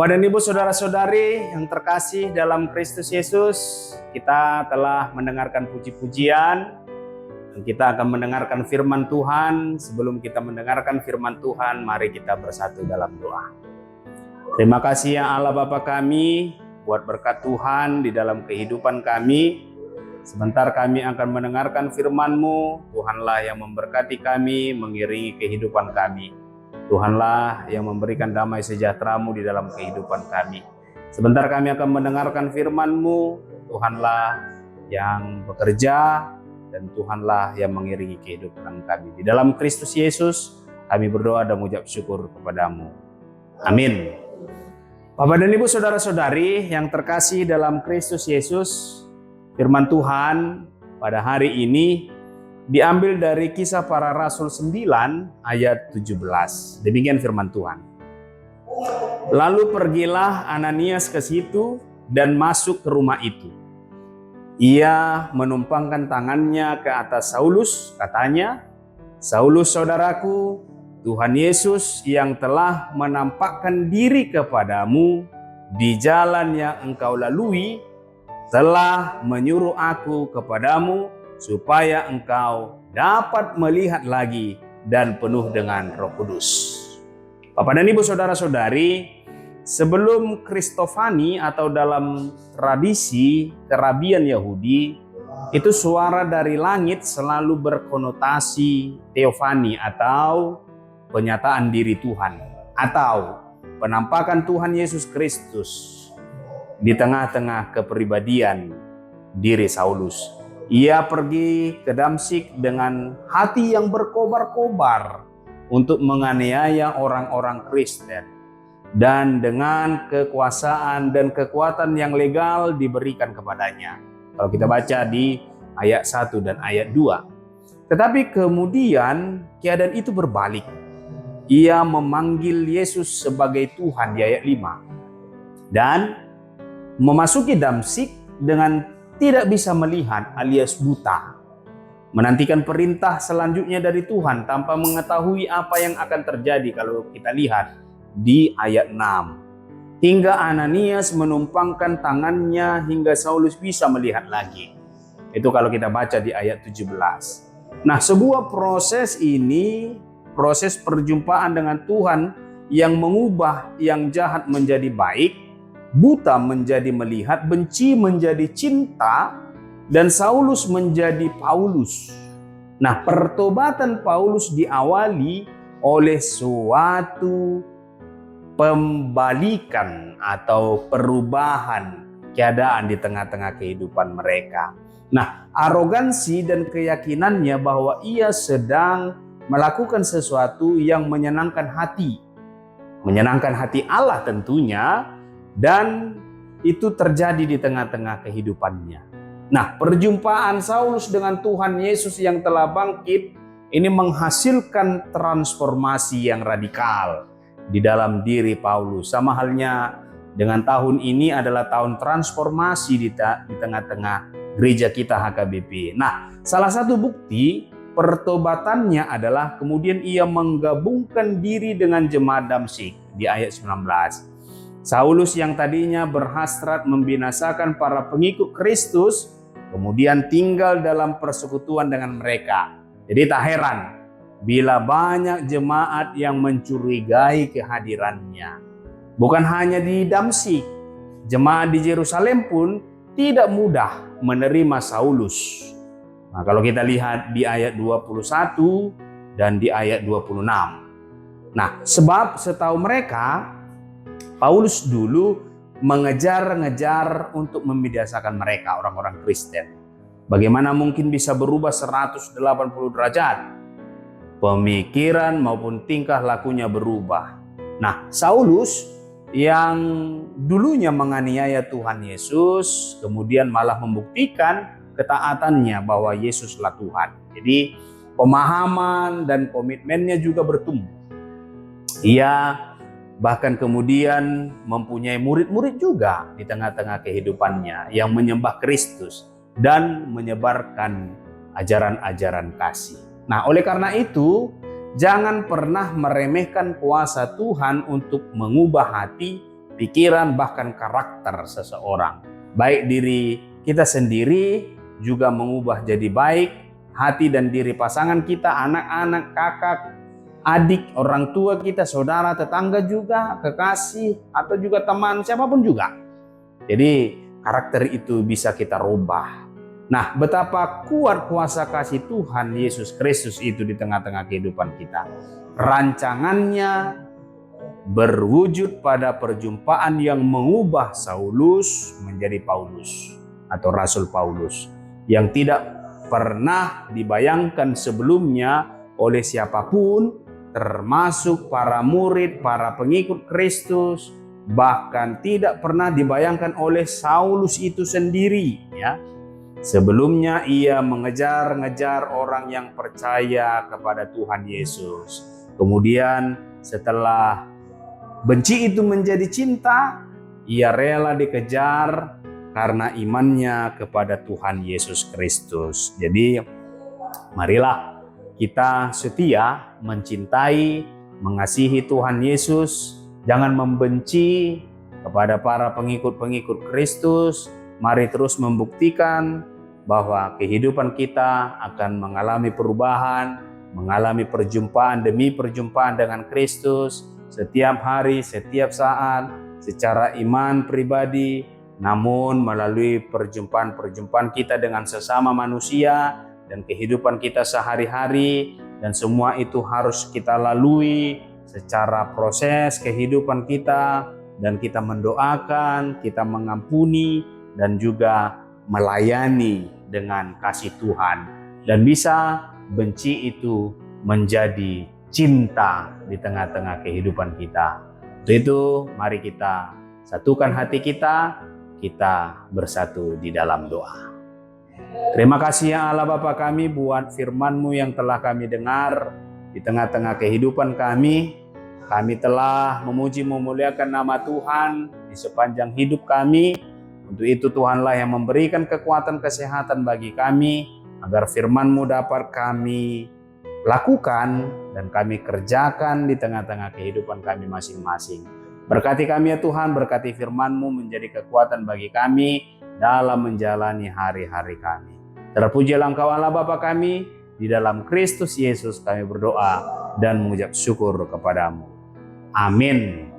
Bapak dan Ibu saudara-saudari yang terkasih dalam Kristus Yesus, kita telah mendengarkan puji-pujian dan kita akan mendengarkan firman Tuhan. Sebelum kita mendengarkan firman Tuhan, mari kita bersatu dalam doa. Terima kasih ya Allah Bapa kami buat berkat Tuhan di dalam kehidupan kami. Sebentar kami akan mendengarkan firman-Mu. Tuhanlah yang memberkati kami, mengiringi kehidupan kami. Tuhanlah yang memberikan damai sejahtera-Mu di dalam kehidupan kami. Sebentar kami akan mendengarkan firman-Mu. Tuhanlah yang bekerja dan Tuhanlah yang mengiringi kehidupan kami. Di dalam Kristus Yesus kami berdoa dan mengucap syukur kepada-Mu. Amin. Bapak dan Ibu saudara-saudari yang terkasih dalam Kristus Yesus, firman Tuhan pada hari ini diambil dari Kisah Para Rasul 9 ayat 17. Demikian firman Tuhan. Lalu pergilah Ananias ke situ dan masuk ke rumah itu. Ia menumpangkan tangannya ke atas Saulus, katanya, "Saulus saudaraku, Tuhan Yesus yang telah menampakkan diri kepadamu di jalan yang engkau lalui, telah menyuruh aku kepadamu supaya engkau dapat melihat lagi dan penuh dengan Roh Kudus." Bapak dan Ibu saudara-saudari, sebelum Kristofani atau dalam tradisi kerabian Yahudi, itu suara dari langit selalu berkonotasi teofani atau penyataan diri Tuhan atau penampakan Tuhan Yesus Kristus di tengah-tengah kepribadian diri Saulus. Ia pergi ke Damsyik dengan hati yang berkobar-kobar untuk menganiaya orang-orang Kristen. Dan dengan kekuasaan dan kekuatan yang legal diberikan kepadanya. Kalau kita baca di ayat 1 dan ayat 2. Tetapi kemudian keadaan itu berbalik. Ia memanggil Yesus sebagai Tuhan di ayat 5. Dan memasuki Damsyik dengan tidak bisa melihat alias buta. Menantikan perintah selanjutnya dari Tuhan tanpa mengetahui apa yang akan terjadi kalau kita lihat di ayat 6. Hingga Ananias menumpangkan tangannya hingga Saulus bisa melihat lagi. Itu kalau kita baca di ayat 17. Nah, sebuah proses ini, proses perjumpaan dengan Tuhan yang mengubah yang jahat menjadi baik, buta menjadi melihat, benci menjadi cinta, dan Saulus menjadi Paulus. Nah, pertobatan Paulus diawali oleh suatu pembalikan atau perubahan keadaan di tengah-tengah kehidupan mereka. Nah, arogansi dan keyakinannya bahwa ia sedang melakukan sesuatu yang menyenangkan hati Allah tentunya, dan itu terjadi di tengah-tengah kehidupannya. Nah, perjumpaan Saulus dengan Tuhan Yesus yang telah bangkit ini menghasilkan transformasi yang radikal di dalam diri Paulus. Sama halnya dengan tahun ini adalah tahun transformasi di tengah-tengah gereja kita HKBP. Nah, salah satu bukti pertobatannya adalah kemudian ia menggabungkan diri dengan jemaat Damsyik di ayat 19. Saulus yang tadinya berhasrat membinasakan para pengikut Kristus, kemudian tinggal dalam persekutuan dengan mereka. Jadi tak heran bila banyak jemaat yang mencurigai kehadirannya. Bukan hanya di Damsyik, jemaat di Yerusalem pun tidak mudah menerima Saulus. Nah, kalau kita lihat di ayat 21 dan di ayat 26. Nah, sebab setahu mereka, Paulus dulu mengejar-ngejar untuk membiasakan mereka, orang-orang Kristen. Bagaimana mungkin bisa berubah 180 derajat? Pemikiran maupun tingkah lakunya berubah. Nah, Saulus yang dulunya menganiaya Tuhan Yesus, kemudian malah membuktikan ketaatannya bahwa Yesuslah Tuhan. Jadi pemahaman dan komitmennya juga bertumbuh. Ia bahkan kemudian mempunyai murid-murid juga di tengah-tengah kehidupannya yang menyembah Kristus dan menyebarkan ajaran-ajaran kasih. Nah, oleh karena itu, jangan pernah meremehkan kuasa Tuhan untuk mengubah hati, pikiran, bahkan karakter seseorang. Baik diri kita sendiri juga mengubah jadi baik, hati dan diri pasangan kita, anak-anak, kakak, adik, orang tua kita, saudara, tetangga juga, kekasih, atau juga teman, siapapun juga. Jadi karakter itu bisa kita rubah. Nah, betapa kuat kuasa kasih Tuhan Yesus Kristus itu di tengah-tengah kehidupan kita. Rancangannya berwujud pada perjumpaan yang mengubah Saulus menjadi Paulus atau Rasul Paulus, yang tidak pernah dibayangkan sebelumnya oleh siapapun, termasuk para murid, para pengikut Kristus, bahkan tidak pernah dibayangkan oleh Saulus itu sendiri, ya. Sebelumnya ia mengejar-ngejar orang yang percaya kepada Tuhan Yesus. Kemudian setelah benci itu menjadi cinta, ia rela dikejar karena imannya kepada Tuhan Yesus Kristus. Jadi marilah kita setia mencintai, mengasihi Tuhan Yesus. Jangan membenci kepada para pengikut-pengikut Kristus. Mari terus membuktikan bahwa kehidupan kita akan mengalami perubahan, mengalami perjumpaan demi perjumpaan dengan Kristus setiap hari, setiap saat, secara iman pribadi, namun melalui perjumpaan-perjumpaan kita dengan sesama manusia dan kehidupan kita sehari-hari, dan semua itu harus kita lalui secara proses kehidupan kita, dan kita mendoakan, kita mengampuni, dan juga melayani dengan kasih Tuhan, dan bisa benci itu menjadi cinta di tengah-tengah kehidupan kita. Untuk itu mari kita satukan hati kita bersatu di dalam doa. Terima kasih ya Allah Bapa kami buat firman-Mu yang telah kami dengar di tengah-tengah kehidupan kami. Kami telah memuji memuliakan nama Tuhan di sepanjang hidup kami. Untuk itu Tuhanlah yang memberikan kekuatan kesehatan bagi kami, agar firman-Mu dapat kami lakukan dan kami kerjakan di tengah-tengah kehidupan kami masing-masing. Berkati kami ya Tuhan, berkati firman-Mu menjadi kekuatan bagi kami dalam menjalani hari-hari kami. Terpujilah Engkau Allah Bapa kami, di dalam Kristus Yesus kami berdoa dan mengucap syukur kepadamu. Amin.